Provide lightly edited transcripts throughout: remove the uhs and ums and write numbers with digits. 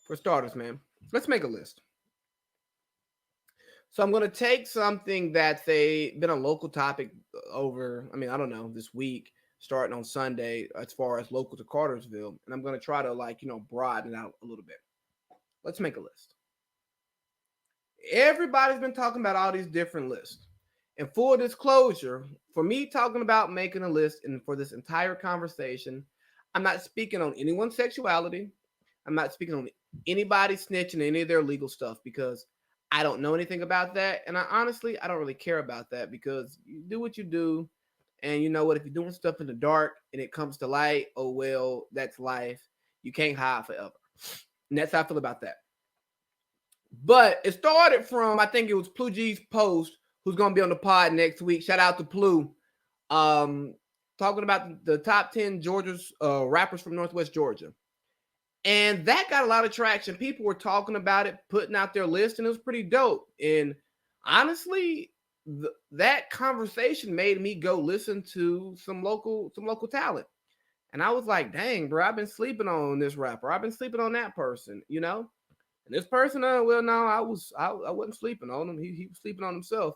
For starters, man, let's make a list. So I'm going to take something that's been a local topic over, I mean, I don't know, this week, starting on Sunday, as far as local to Cartersville, and I'm going to try to broaden it out a little bit. Let's make a list. Everybody's been talking about all these different lists. And full disclosure, for me talking about making a list and for this entire conversation, I'm not speaking on anyone's sexuality. I'm not speaking on anybody snitching any of their legal stuff because I don't know anything about that. And I don't really care about that because you do what you do. And you know what? If you're doing stuff in the dark and it comes to light, oh, well, that's life. You can't hide forever. And that's how I feel about that. But it started from, I think it was Plu G's post, who's going to be on the pod next week. Shout out to Plu. Talking about the top 10 Georgia's rappers from Northwest Georgia. And that got a lot of traction. People were talking about it, putting out their list, and it was pretty dope. And honestly, that conversation made me go listen to some local talent. And I was like, dang, bro, I've been sleeping on this rapper. I've been sleeping on that person, you know? And this person, well, no, I wasn't sleeping on him. He was sleeping on himself.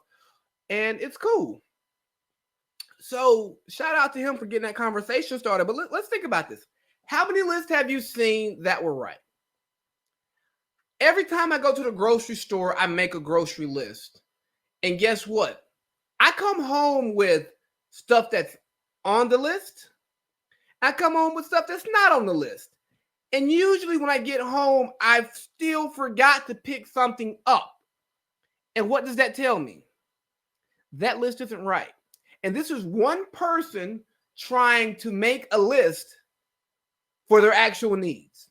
And it's cool. So shout out to him for getting that conversation started. But let's think about this. How many lists have you seen that were right? Every time I go to the grocery store, I make a grocery list. And guess what? I come home with stuff that's on the list. I come home with stuff that's not on the list. And usually when I get home, I've still forgot to pick something up. And what does that tell me? That list isn't right. And this is one person trying to make a list for their actual needs.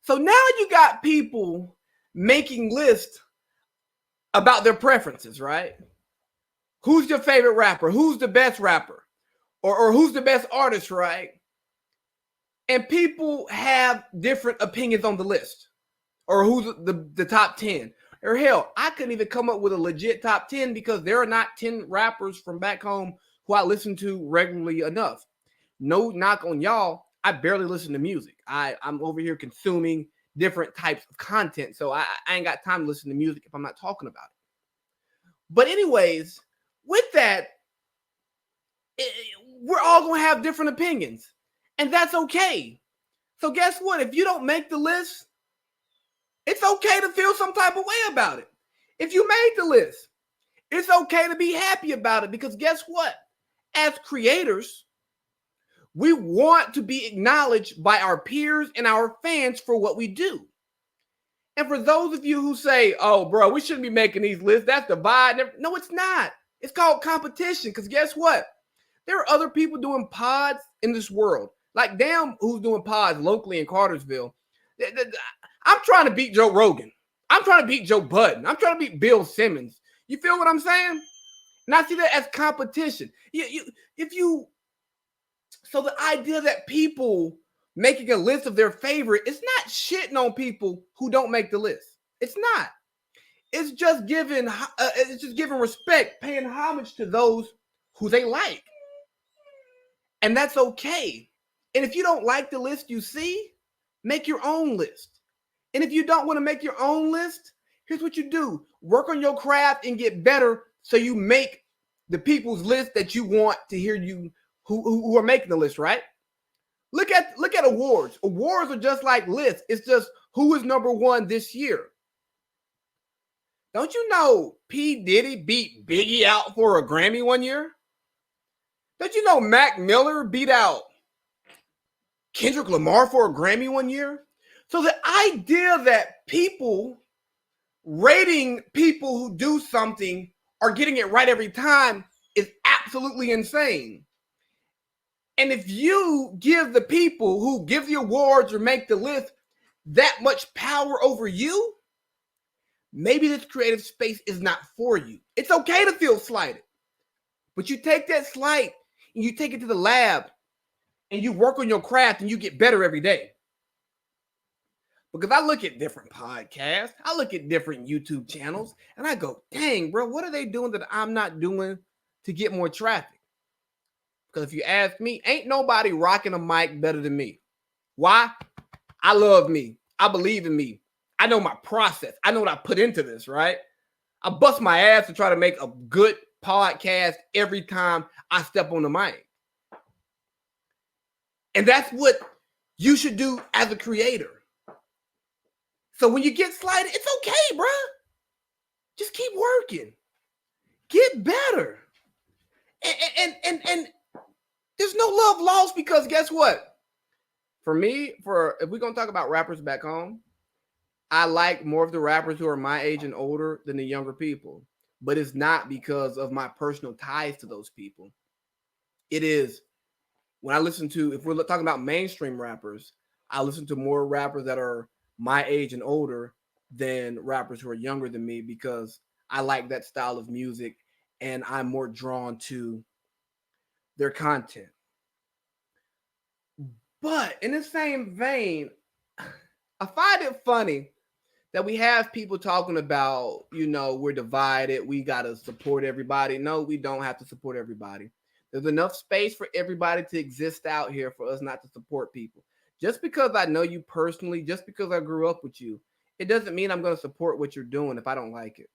So now you got people making lists about their preferences, right? Who's your favorite rapper? Who's the best rapper? Or who's the best artist, right? And people have different opinions on the list. Or who's the top 10. Or hell, I couldn't even come up with a legit top 10 because there are not 10 rappers from back home who I listen to regularly enough. No knock on y'all. I barely listen to music. I'm over here consuming different types of content. So I ain't got time to listen to music if I'm not talking about it. But anyways, with that, we're all going to have different opinions. And that's okay. So guess what? If you don't make the list, it's okay to feel some type of way about it. If you made the list, it's okay to be happy about it because guess what? As creators, we want to be acknowledged by our peers and our fans for what we do. And for those of you who say, oh, bro, we shouldn't be making these lists. That's divide. No, it's not. It's called competition because guess what? There are other people doing pods in this world. Like, damn, who's doing pods locally in Cartersville. I'm trying to beat Joe Rogan. I'm trying to beat Joe Budden. I'm trying to beat Bill Simmons. You feel what I'm saying? And I see that as competition. So the idea that people making a list of their favorite, it's not shitting on people who don't make the list. It's not. It's just giving respect, paying homage to those who they like. And that's okay. And if you don't like the list you see, make your own list. And if you don't want to make your own list, here's what you do. Work on your craft and get better so you make the people's list that you want to hear you who are making the list, right? Look at awards. Awards are just like lists. It's just who is number one this year. Don't you know P. Diddy beat Biggie out for a Grammy one year? Don't you know Mac Miller beat out Kendrick Lamar for a Grammy one year? So the idea that people rating people who do something or getting it right every time is absolutely insane. And if you give the people who give the awards or make the list that much power over you, maybe this creative space is not for you. It's okay to feel slighted. But you take that slight and you take it to the lab and you work on your craft and you get better every day. Because I look at different podcasts, I look at different YouTube channels, and I go, dang, bro, what are they doing that I'm not doing to get more traffic? Because if you ask me, ain't nobody rocking a mic better than me. Why? I love me. I believe in me. I know my process. I know what I put into this, right? I bust my ass to try to make a good podcast every time I step on the mic. And that's what you should do as a creator. So when you get slighted, it's okay, bruh. Just keep working. Get better. And there's no love lost, because guess what? For me, if we're going to talk about rappers back home, I like more of the rappers who are my age and older than the younger people. But it's not because of my personal ties to those people. It is when I listen to, if we're talking about mainstream rappers, I listen to more rappers that are my age and older than rappers who are younger than me, because I like that style of music and I'm more drawn to their content. But in the same vein, I find it funny that we have people talking about, we're divided, we got to support everybody. No, we don't have to support everybody. There's enough space for everybody to exist out here for us not to support people. Just because I know you personally, just because I grew up with you, it doesn't mean I'm going to support what you're doing if I don't like it.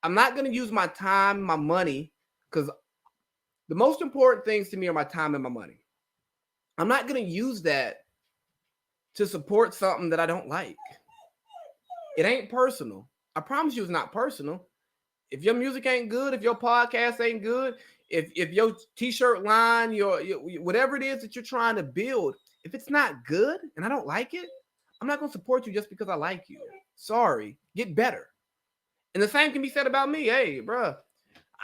I'm not going to use my time, my money, because the most important things to me are my time and my money. I'm not going to use that to support something that I don't like. It ain't personal. I promise you it's not personal. If your music ain't good, if your podcast ain't good, if your t-shirt line, your whatever it is that you're trying to build, if it's not good and I don't like it, I'm not going to support you just because I like you. Sorry, get better. And the same can be said about me. Hey, bro,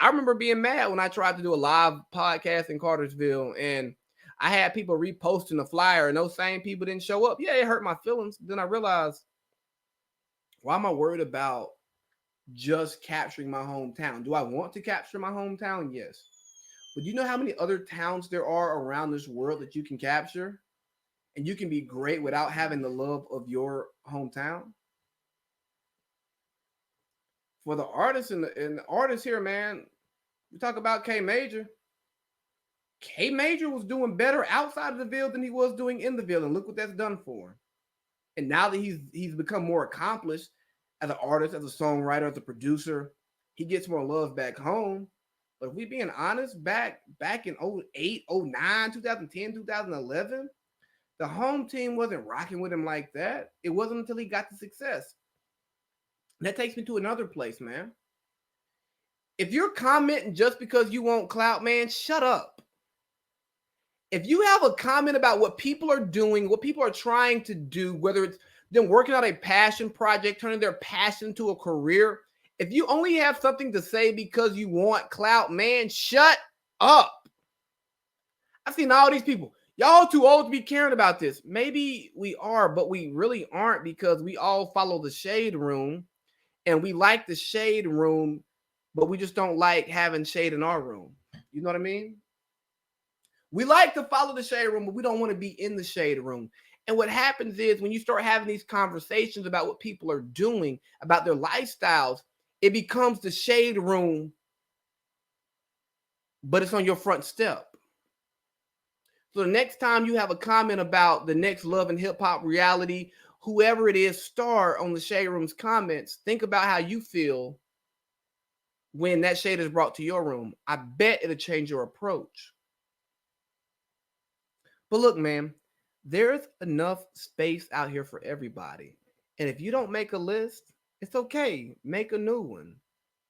I remember being mad when I tried to do a live podcast in Cartersville and I had people reposting the flyer and those same people didn't show up. Yeah, it hurt my feelings. Then I realized, why am I worried about just capturing my hometown? Do I want to capture my hometown? Yes. But do you know how many other towns there are around this world that you can capture? And you can be great without having the love of your hometown? For the artists and the artists here, man, we talk about K Major. K Major was doing better outside of the Ville than he was doing in the Ville. And look what that's done for him. And now that he's become more accomplished as an artist, as a songwriter, as a producer, he gets more love back home. But if we being honest, back in 08, 09, 2010, 2011, the home team wasn't rocking with him like that. It wasn't until he got the success. And that takes me to another place, man. If you're commenting just because you want clout, man, shut up. If you have a comment about what people are doing, what people are trying to do, whether it's them working on a passion project, turning their passion to a career, if you only have something to say because you want clout, man, shut up. I've seen all these people. Y'all too old to be caring about this. Maybe we are, but we really aren't, because we all follow the shade room and we like the shade room, but we just don't like having shade in our room. You know what I mean? We like to follow the shade room, but we don't want to be in the shade room. And what happens is when you start having these conversations about what people are doing, about their lifestyles, it becomes the shade room, but it's on your front step. So the next time you have a comment about the next Love and Hip Hop reality, whoever it is, star on the Shade Room's comments, think about how you feel when that shade is brought to your room. I bet it'll change your approach. But look, man, there's enough space out here for everybody. And if you don't make a list, it's okay. Make a new one.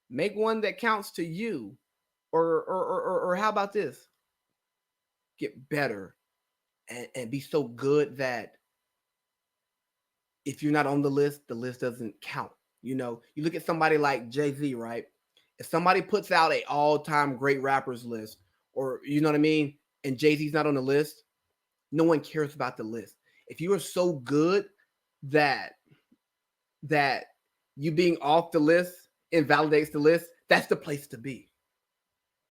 Make one that counts to you. Or how about this? Get better and be so good that if you're not on the list doesn't count. You look at somebody like Jay-Z, right? If somebody puts out a all-time great rappers list, or you know what I mean, and Jay-Z's not on the list, no one cares about the list. If you are so good that you being off the list invalidates the list, that's the place to be.